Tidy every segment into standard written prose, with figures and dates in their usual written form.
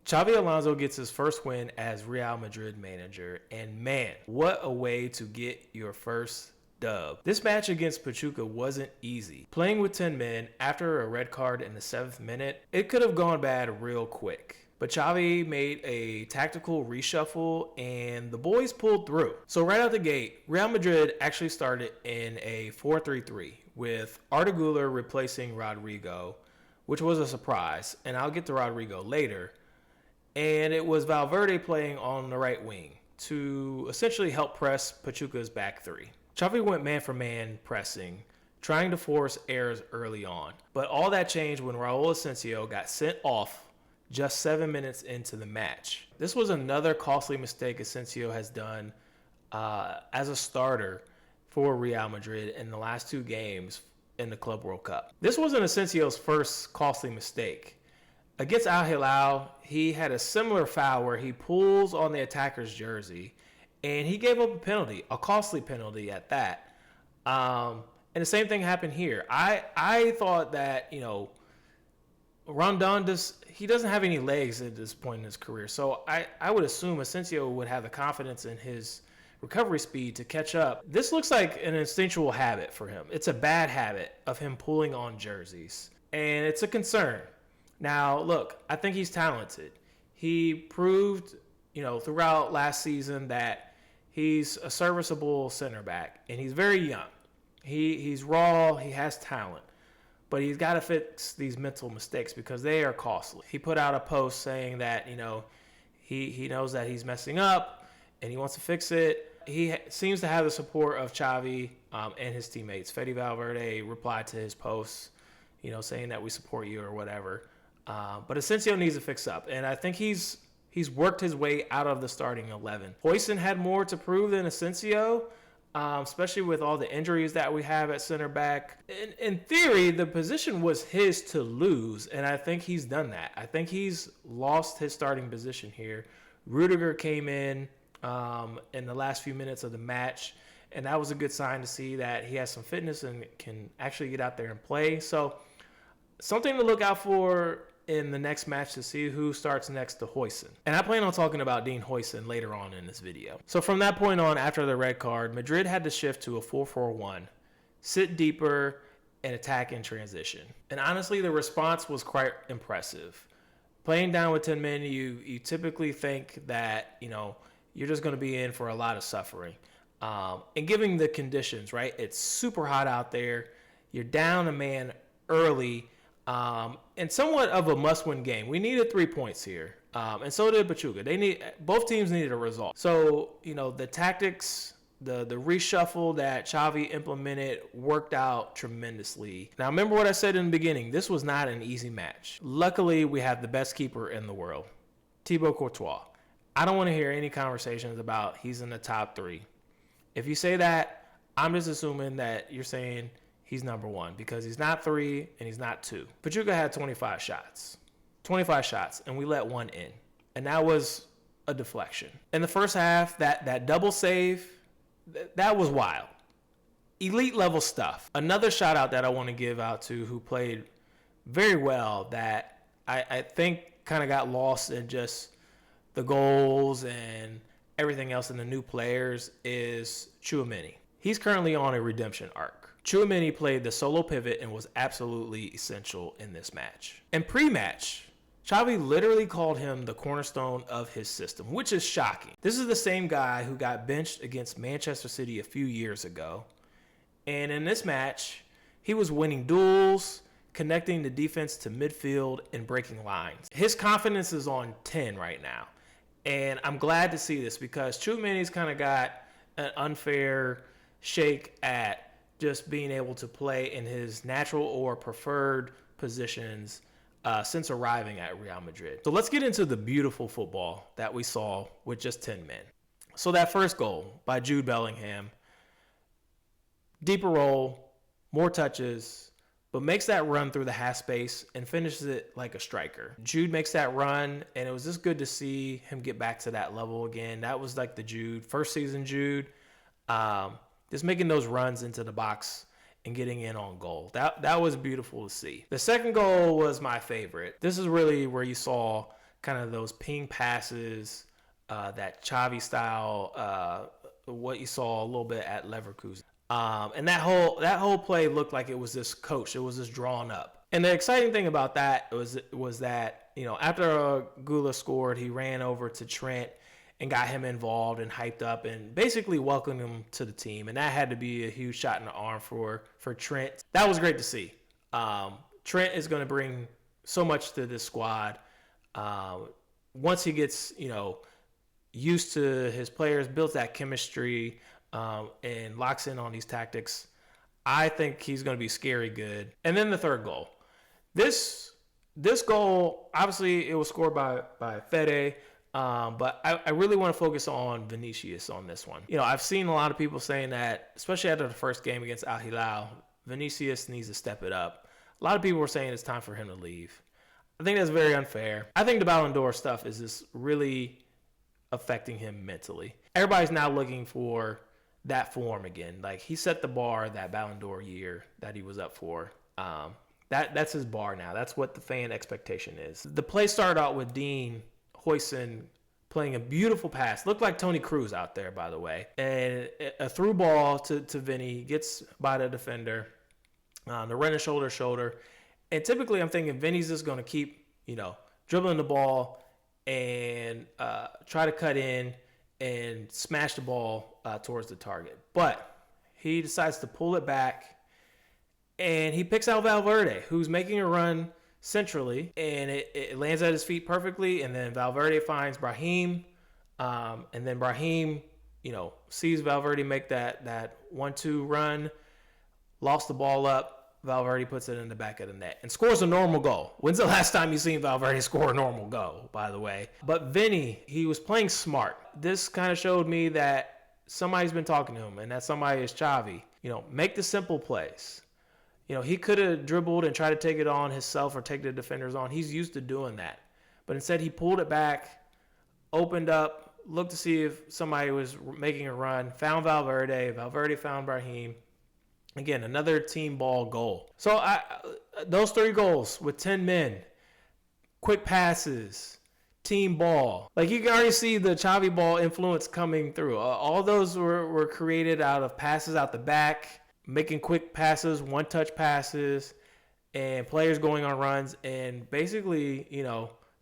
Xabi Alonso gets his first win as Real Madrid manager, and man, what a way to get your first dub. This match against Pachuca wasn't easy. Playing with 10 men after a red card in the 7th minute, it could have gone bad real quick. But Xavi made a tactical reshuffle and the boys pulled through. So right out the gate, Real Madrid actually started in a 4-3-3 with Arda Güler replacing Rodrygo, which was a surprise, and I'll get to Rodrygo later. And it was Valverde playing on the right wing to essentially help press Pachuca's back three. Xavi went man for man pressing, trying to force errors early on. But all that changed when Raúl Asencio got sent off just 7 minutes into the match. This was another costly mistake Asencio has done as a starter for Real Madrid in the last 2 games in the Club World Cup. This wasn't Asencio's first costly mistake. Against Al Hilal, he had a similar foul where he pulls on the attacker's jersey and he gave up a penalty, a costly penalty at that. And the same thing happened here. I thought that, Rondon he doesn't have any legs at this point in his career. So I would assume Asencio would have the confidence in his recovery speed to catch up. This looks like an instinctual habit for him. It's a bad habit of him pulling on jerseys. And it's a concern. Now, look, I think he's talented. He proved, throughout last season that he's a serviceable center back, and he's very young. He's raw, he has talent, but he's got to fix these mental mistakes because they are costly. He put out a post saying that, he knows that he's messing up and he wants to fix it. He seems to have the support of Xavi and his teammates. Fede Valverde replied to his posts, saying that we support you or whatever. But Asencio needs to fix up, and I think he's worked his way out of the starting 11. Huijsen had more to prove than Asencio, especially with all the injuries that we have at center back. In theory, the position was his to lose, and I think he's done that. I think he's lost his starting position here. Rodrygo came in the last few minutes of the match, and that was a good sign to see that he has some fitness and can actually get out there and play. So something to look out for in the next match to see who starts next to Huijsen. And I plan on talking about Dean Huijsen later on in this video. So from that point on, after the red card, Madrid had to shift to a 4-4-1, sit deeper, and attack in transition. And honestly, the response was quite impressive. Playing down with 10 men, you typically think that, you're just going to be in for a lot of suffering. And given the conditions, right? It's super hot out there. You're down a man early. And somewhat of a must-win game. We needed 3 points here, and so did Pachuca. Both teams needed a result. So, the tactics, the reshuffle that Xavi implemented worked out tremendously. Now, remember what I said in the beginning. This was not an easy match. Luckily, we have the best keeper in the world, Thibaut Courtois. I don't want to hear any conversations about he's in the top 3. If you say that, I'm just assuming that you're saying he's number 1 because he's not 3 and he's not 2. Pachuca had 25 shots, and we let 1 in. And that was a deflection. In the first half, that double save, that was wild. Elite level stuff. Another shout out that I want to give out to who played very well that I think kind of got lost in just the goals and everything else in the new players is Tchouaméni. He's currently on a redemption arc. Tchouaméni played the solo pivot and was absolutely essential in this match. And pre-match, Xavi literally called him the cornerstone of his system, which is shocking. This is the same guy who got benched against Manchester City a few years ago. And in this match, he was winning duels, connecting the defense to midfield, and breaking lines. His confidence is on 10 right now. And I'm glad to see this because Tchouaméni's kind of got an unfair shake at just being able to play in his natural or preferred positions since arriving at Real Madrid. So let's get into the beautiful football that we saw with just 10 men. So that first goal by Jude Bellingham, deeper roll, more touches, but makes that run through the half space and finishes it like a striker. Jude makes that run, and it was just good to see him get back to that level again. That was like the Jude, first season Jude. Just making those runs into the box and getting in on goal. That was beautiful to see. The second goal was my favorite. This is really where you saw kind of those ping passes, that Xavi style, what you saw a little bit at Leverkusen. And that whole play looked like it was this coached. It was just drawn up. And the exciting thing about that was that, after Güler scored, he ran over to Trent and got him involved and hyped up and basically welcomed him to the team. And that had to be a huge shot in the arm for Trent. That was great to see. Trent is going to bring so much to this squad. Once he gets, used to his players, builds that chemistry, and locks in on these tactics, I think he's going to be scary good. And then the third goal. This goal, obviously, it was scored by Fede, but I really want to focus on Vinicius on this one. I've seen a lot of people saying that, especially after the first game against Al Hilal, Vinicius needs to step it up. A lot of people were saying it's time for him to leave. I think that's very unfair. I think the Ballon d'Or stuff is just really affecting him mentally. Everybody's now looking for that form again. Like, he set the bar that Ballon d'Or year that he was up for. That's his bar now. That's what the fan expectation is. The play started out with Dean Huijsen playing a beautiful pass. Looked like Tony Cruz out there, by the way. And a through ball to Vinny, gets by the defender. They're running shoulder to shoulder. And typically I'm thinking Vinny's just going to keep, dribbling the ball and try to cut in and smash the ball towards the target. But he decides to pull it back, and he picks out Valverde, who's making a run centrally, and it lands at his feet perfectly, and then Valverde finds Brahim, and then Brahim, sees Valverde make that 1-2 run, lost the ball up. Valverde puts it in the back of the net and scores a normal goal. When's the last time you've seen Valverde score a normal goal, by the way? But Vinny, he was playing smart. This kind of showed me that somebody's been talking to him, and that somebody is Xavi. Make the simple plays. He could have dribbled and tried to take it on himself or take the defenders on. He's used to doing that. But instead, he pulled it back, opened up, looked to see if somebody was making a run, found Valverde. Valverde found Brahim. Again, another team ball goal. So those 3 goals with 10 men, quick passes, team ball. Like, you can already see the Xavi ball influence coming through. All those were created out of passes out the back, making quick passes, one-touch passes, and players going on runs, and basically,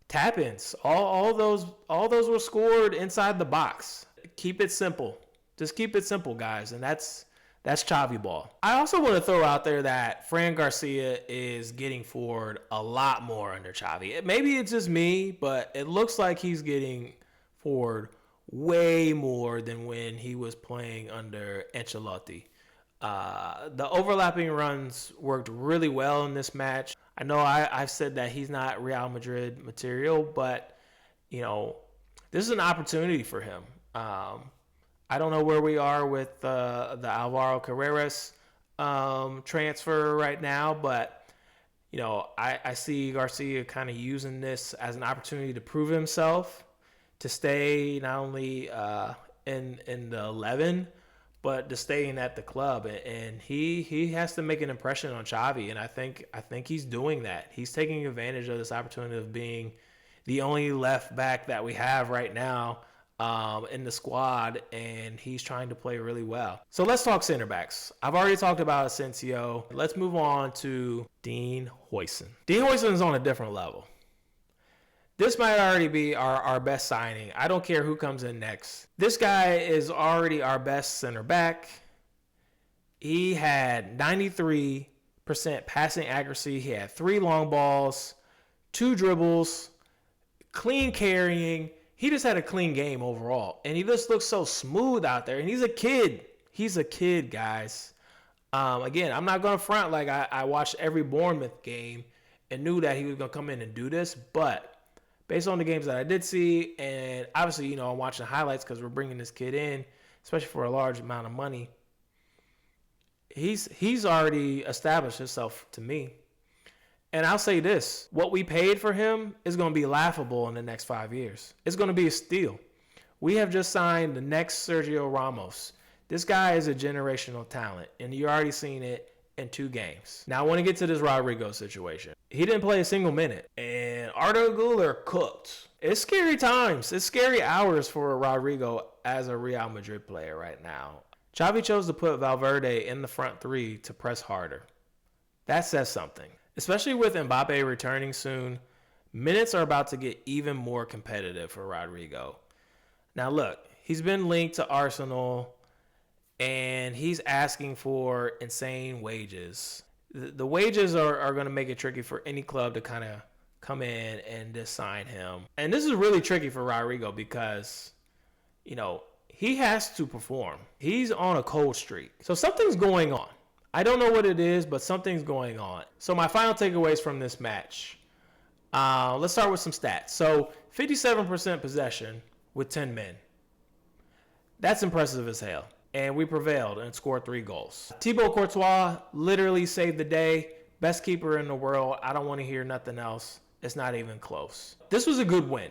tap-ins. All those were scored inside the box. Keep it simple. Just keep it simple, guys, and that's Xavi ball. I also want to throw out there that Fran Garcia is getting forward a lot more under Xavi. Maybe it's just me, but it looks like he's getting forward way more than when he was playing under Ancelotti. The overlapping runs worked really well in this match. I know I've said that he's not Real Madrid material, but, this is an opportunity for him. I don't know where we are with the Alvaro Carreras transfer right now, but, I see Garcia kind of using this as an opportunity to prove himself, to stay not only in the 11, but to staying at the club. And he has to make an impression on Xavi, and I think he's doing that. He's taking advantage of this opportunity of being the only left back that we have right now in the squad, and he's trying to play really well. So let's talk center backs. I've already talked about Asensio. Let's move on to Dean Huijsen. Dean Huijsen is on a different level. This might already be our best signing. I don't care who comes in next. This guy is already our best center back. He had 93% passing accuracy. He had 3 long balls, 2 dribbles, clean carrying. He just had a clean game overall. And he just looks so smooth out there. And he's a kid. He's a kid, guys. Again, I'm not going to front like I watched every Bournemouth game and knew that he was going to come in and do this. But based on the games that I did see, and obviously, I'm watching the highlights because we're bringing this kid in, especially for a large amount of money. He's already established himself to me. And I'll say this, what we paid for him is going to be laughable in the next 5 years. It's going to be a steal. We have just signed the next Sergio Ramos. This guy is a generational talent, and you're already seeing it in 2 games. Now, I want to get to this Rodrygo situation. He didn't play a single minute, and Arda Güler cooked. It's scary times. It's scary hours for Rodrygo as a Real Madrid player right now. Xavi chose to put Valverde in the front three to press harder. That says something. Especially with Mbappé returning soon, minutes are about to get even more competitive for Rodrygo. Now look, he's been linked to Arsenal and he's asking for insane wages. The wages are going to make it tricky for any club to kind of come in and just sign him. And this is really tricky for Rodrygo because, he has to perform. He's on a cold streak. So something's going on. I don't know what it is, but something's going on. So my final takeaways from this match. Let's start with some stats. So 57% possession with 10 men. That's impressive as hell. And we prevailed and scored 3 goals. Thibaut Courtois literally saved the day. Best keeper in the world. I don't want to hear nothing else. It's not even close. This was a good win.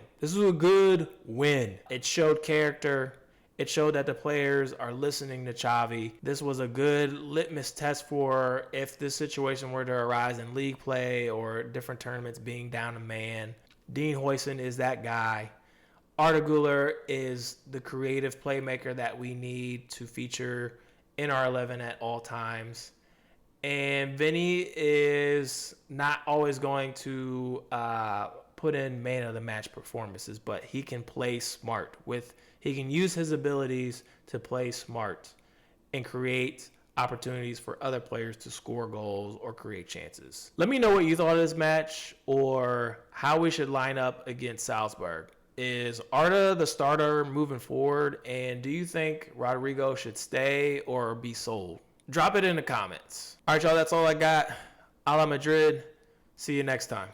It showed character. It showed that the players are listening to Xavi. This was a good litmus test for if this situation were to arise in league play or different tournaments being down a man. Dean Huijsen is that guy. Arda Güler is the creative playmaker that we need to feature in our 11 at all times. And Vinny is not always going to put in man of the match performances, but he can play smart. He can use his abilities to play smart and create opportunities for other players to score goals or create chances. Let me know what you thought of this match or how we should line up against Salzburg. Is Arda the starter moving forward? And do you think Rodrygo should stay or be sold? Drop it in the comments. All right, y'all, that's all I got. A la Madrid. See you next time.